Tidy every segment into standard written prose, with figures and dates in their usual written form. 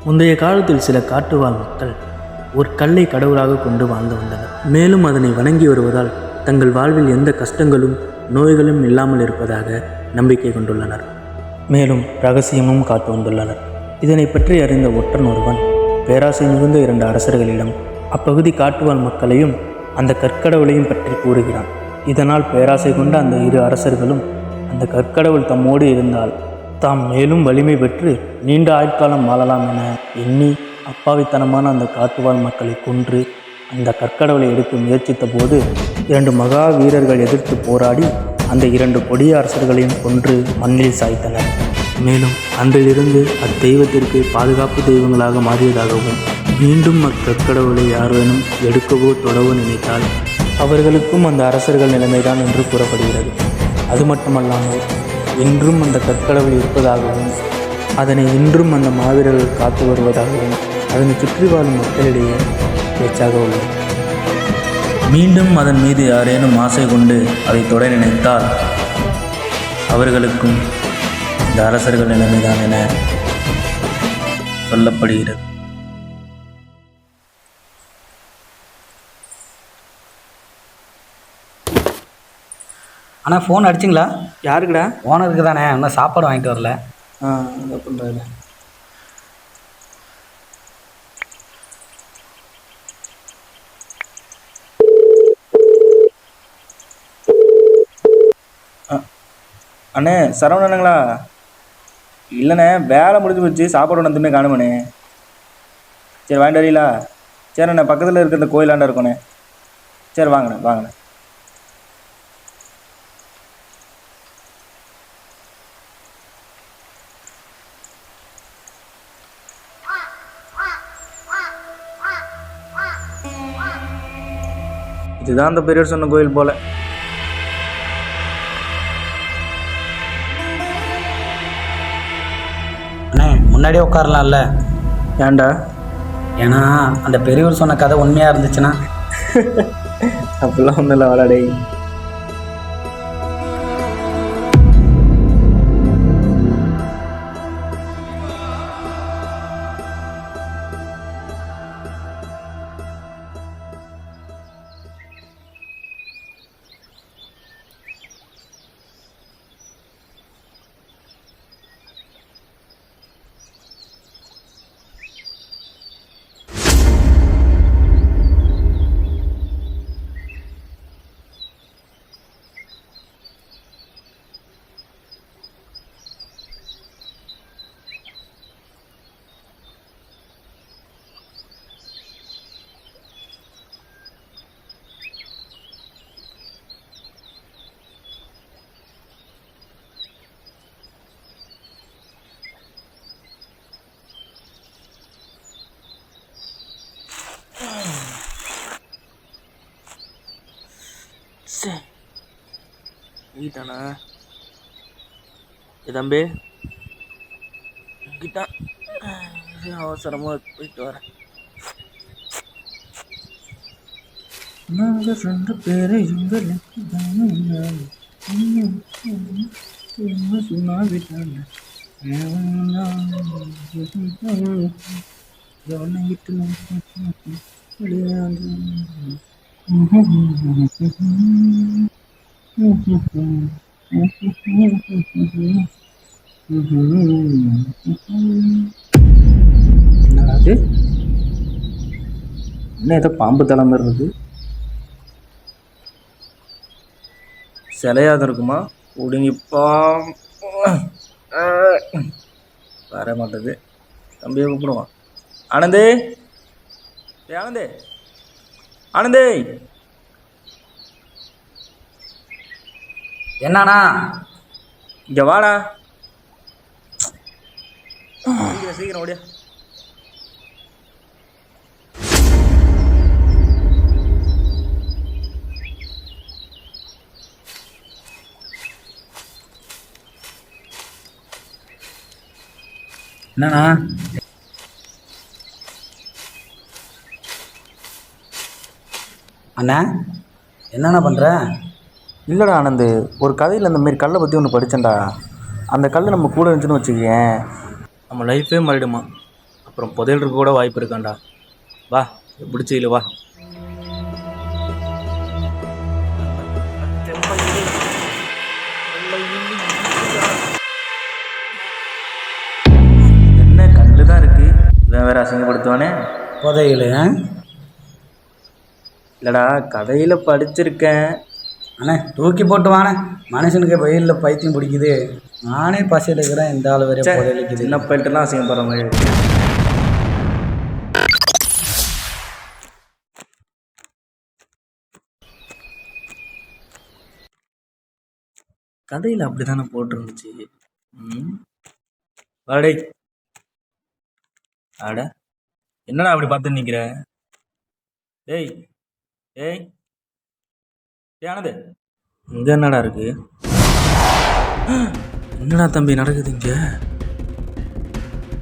முந்தைய காலத்தில் சில காட்டுவாழ் மக்கள் ஒரு கல்லை கடவுளாக கொண்டு வாழ்ந்து வந்தனர். மேலும் அதனை வணங்கி வருவதால் தங்கள் வாழ்வில் எந்த கஷ்டங்களும் நோய்களும் இல்லாமல் இருப்பதாக நம்பிக்கை கொண்டுள்ளனர். மேலும் ரகசியமும் காத்து வந்துள்ளனர். இதனை பற்றி அறிந்த ஒற்றன் ஒருவன் பேராசை மிகுந்த 2 அரசர்களிடம் அப்பகுதி காட்டுவாழ் மக்களையும் அந்த கற்கடவுளையும் பற்றி கூறுகிறான். இதனால் பேராசை கொண்ட அந்த 2 அரசர்களும் அந்த கற்கடவுள் தம்மோடு இருந்தால் தாம் மேலும் வலிமை பெற்று நீண்ட ஆயுட்காலம் வாழலாம் என எண்ணி அப்பாவித்தனமான அந்த காட்டுவாழ் மக்களை கொன்று அந்த கற்கடவுளை எடுக்க முயற்சித்த போது 2 மகா வீரர்கள் எதிர்த்து போராடி அந்த 2 கொடிய அரசர்களையும் கொன்று மண்ணில் சாய்த்தனர். மேலும் அன்றிலிருந்து அத்தெய்வத்திற்கு பாதுகாப்பு தெய்வங்களாக மாறியதாகவும் மீண்டும் அக்கற்கடவுளை யாரேனும் எடுக்கவோ தொடவோ நினைத்தால் அவர்களுக்கும் அந்த அரசர்கள் நிலைமைதான் என்று கூறப்படுகிறது. அது மட்டுமல்லாமல் இன்றும் அந்த கற்கடவுள் இருப்பதாகவும் அதனை இன்றும் அந்த மாவீரர்கள் காத்து வருவதாகவும் அதனை சுற்றி வாழும் மக்களிடையே பேச்சாக உள்ளது. மீண்டும் அதன் மீது யாரேனும் ஆசை கொண்டு அதை தொட நினைத்தால் அவர்களுக்கும் இந்த அரசர்கள் நிலைமைதான் என சொல்லப்படுகிறது. அண்ணா ஃபோன் அடிச்சிங்களா? யாருக்குடா? ஓனருக்கு தானே, இன்னும் சாப்பாடு வாங்கிட்டு வரல. இதை பண்ணுறாரு. அண்ணே சரவணனுங்களா? இல்லைண்ணே, வேலை முடிஞ்சு போச்சு, சாப்பாடு ஒன்று வந்துமே காணுமண்ணே. சரி வாங்கிட்டு வரீங்களா? சரிண்ணே, பக்கத்தில் இருக்கிற இந்த கோயிலாண்டா இருக்கோண்ணே. சரி வாங்கண்ணே வாங்கண்ணே. இதுதான் அந்த பெரியவர் சொன்ன கோயில் போல. அண்ணே முன்னாடியே உட்காரலாம்ல? ஏன்டா? ஏன்னா அந்த பெரியவர் சொன்ன கதை உண்மையாக இருந்துச்சுன்னா. அப்படிலாம் ஒன்றும் இல்லை, வாடாடே. வீட்டானா தம்பி கிட்டான், அவசரமாக போயிட்டு வரேன். நாங்கள் 2 பேரை என்னது? என்ன ஏதோ பாம்பு தலை மாதிரி இருக்குது? சிலையாக இருக்குமா? ஒடுங்கிப்பா வர மாட்டேது. தம்பியை கூப்பிடுவான். ஆனந்தே, ஆனந்தே, ஆனந்தே. என்னண்ணா? இங்கே வாடா. சீக்கிரம் ஓடியா. என்னண்ணா? அண்ணா என்னண்ணா பண்ணுற? இல்லைடா ஆனந்து, ஒரு கதையில் இந்த மாரி கல்லை பற்றி ஒன்று படித்தேன்டா. அந்த கல் நம்ம கூட இருந்துச்சுன்னு வச்சுக்கேன், நம்ம லைஃபே மாறிடுமா? அப்போ அப்புறம் புதையல் இருக்க கூட வாய்ப்பு இருக்காண்டா. வா பிடிச்சில வா. என்ன கண்ணில் தான் இருக்கு, இவன் வேற அசிங்கப்படுத்துவானே. புதையல் இல்லைடா, கதையில் படிச்சிருக்கேன். அண்ணே தூக்கி போட்டு வாண்ணே, மனுஷனுக்கு வெயிலில் பைத்தியம் பிடிக்குது. நானே பசியில் இருக்கிறேன், இந்த ஆள் வரைய புதையலிக்குது. சின்ன பையன்ட்டுலாம் அசிங்கப்படுற மாதிரி இருக்கு. கதையில் அப்படி தானே போட்டிருந்துச்சு. வாடே. ஆட என்னடா அப்படி பார்த்து நிற்கிற? ஏய் ஏய் ஆனது, இங்கே என்னடா இருக்கு? என்னடா தம்பி நடக்குது இங்கே?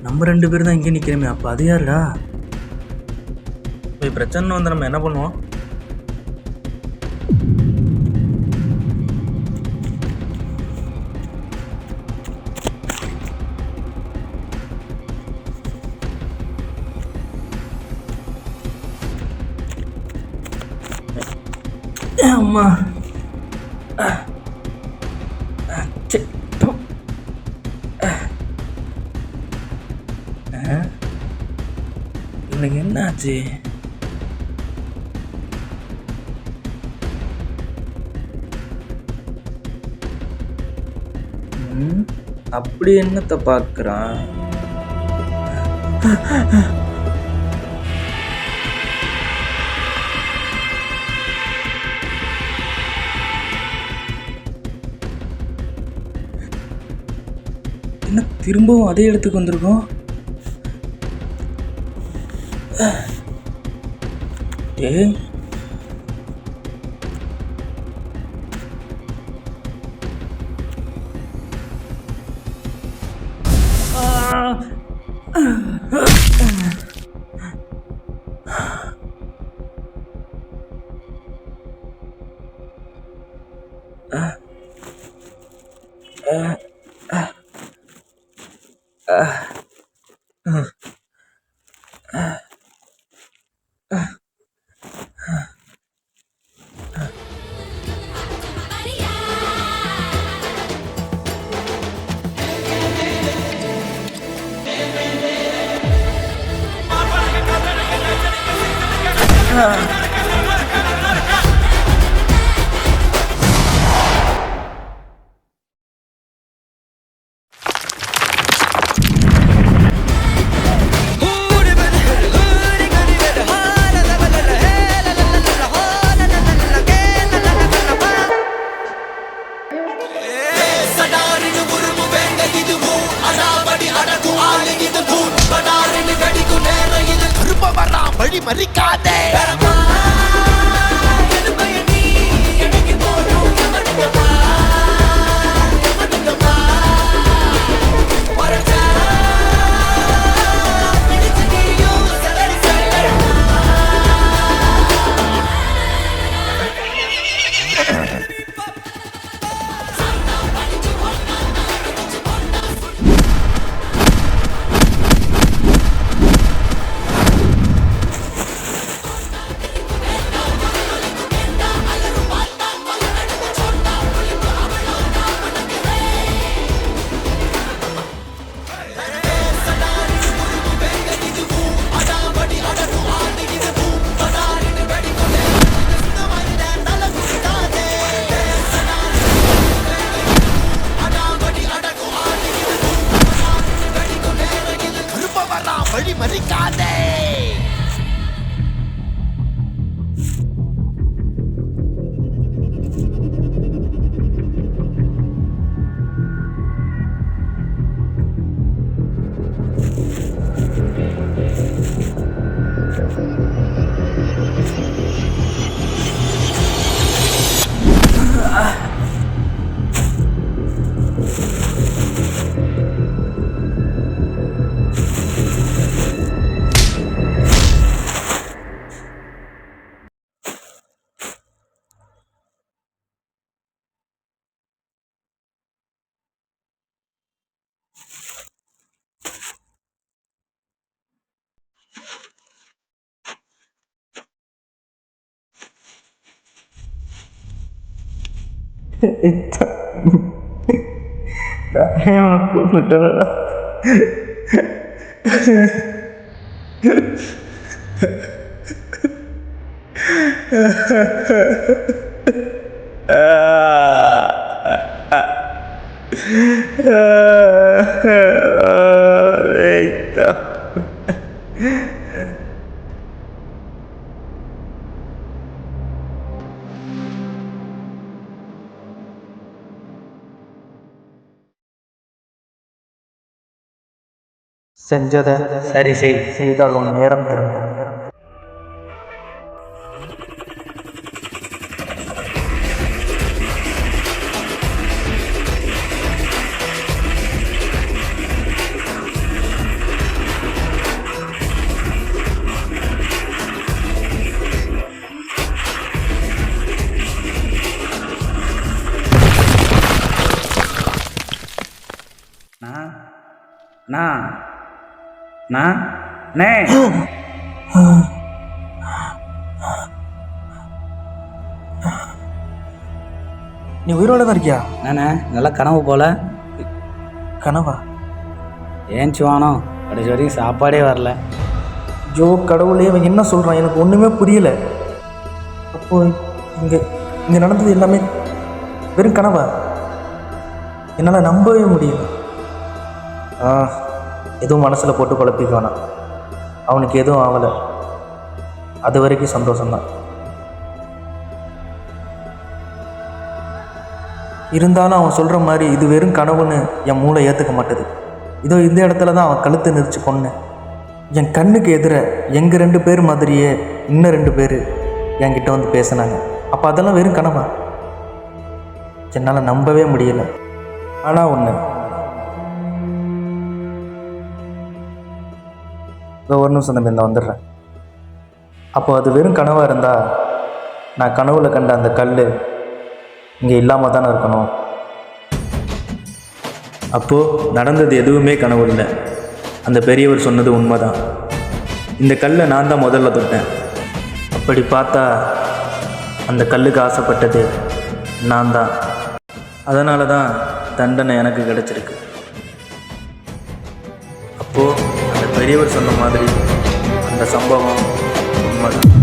நம்ம 2 பேர் தான் இங்கே நிற்கிறோமே, அப்போ அது யாருடா? இப்போ பிரச்சனை வந்து நம்ம என்ன பண்ணுவோம்? அம்மா எனக்கு என்ன ஆச்சு? அப்படி என்னத்தை பார்க்குறான்? என்ன திரும்பவும் அதே இடத்துக்கு வந்திருக்கோம்? ஏய் வழி மறிக்காதே. வழி மறிக்காதே. செஞ்சதை சரி செய்தால் உன் நேரம் திரும்பும். அண்ணே நீ உயிரோட தான் இருக்கியா? அண்ணே நல்லா கனவு போல. கனவா? ஏன்ச்சு வானம் கடைசி வரைக்கும் சாப்பாடே வரல. ஜோ கடவுளே, அவன் என்ன சொல்கிறான்? எனக்கு ஒன்றுமே புரியல. அப்போ இங்கே நடந்தது எல்லாமே வெறும் கனவா? என்னால் நம்பவே முடியல. எதுவும் மனசில் போட்டு குழப்பிக்க வேணாம். அவனுக்கு எதுவும் ஆகலை, அது வரைக்கும் சந்தோஷம்தான். இருந்தாலும் அவன் சொல்கிற மாதிரி இது வெறும் கனவுன்னு என் மூளை ஏற்றுக்க மாட்டுது. இதோ இந்த இடத்துல தான் அவன் கழுத்தை நெரிச்சு கொன்னேன். என் கண்ணுக்கு எதிர எங்கள் 2 பேர் மாதிரியே இன்னும் 2 பேர் என்கிட்ட வந்து பேசினாங்க. அப்போ அதெல்லாம் வெறும் கனவா? என்னால் நம்பவே முடியலை. ஆனால் ஒன்று, ஒரு நிமிஷம் தம்பி, இந்த வந்துடுறேன். அப்போ அது வெறும் கனவாக இருந்தால் நான் கனவுல கண்ட அந்த கல் இங்கே இல்லாமல் தானே இருக்கணும். அப்போது நடந்தது எதுவுமே கனவு இல்லை. அந்த பெரியவர் சொன்னது உண்மைதான். இந்த கல்லை நான் தான் முதல்ல தொட்டேன். அப்படி பார்த்தா அந்த கல்லுக்கு ஆசைப்பட்டது நான் தான். அதனால தான் தண்டனை எனக்கு கிடச்சிருக்கு. அப்போது அந்த பெரியவர் சொன்ன மாதிரி அந்த சம்பவம் உண்மைதான்.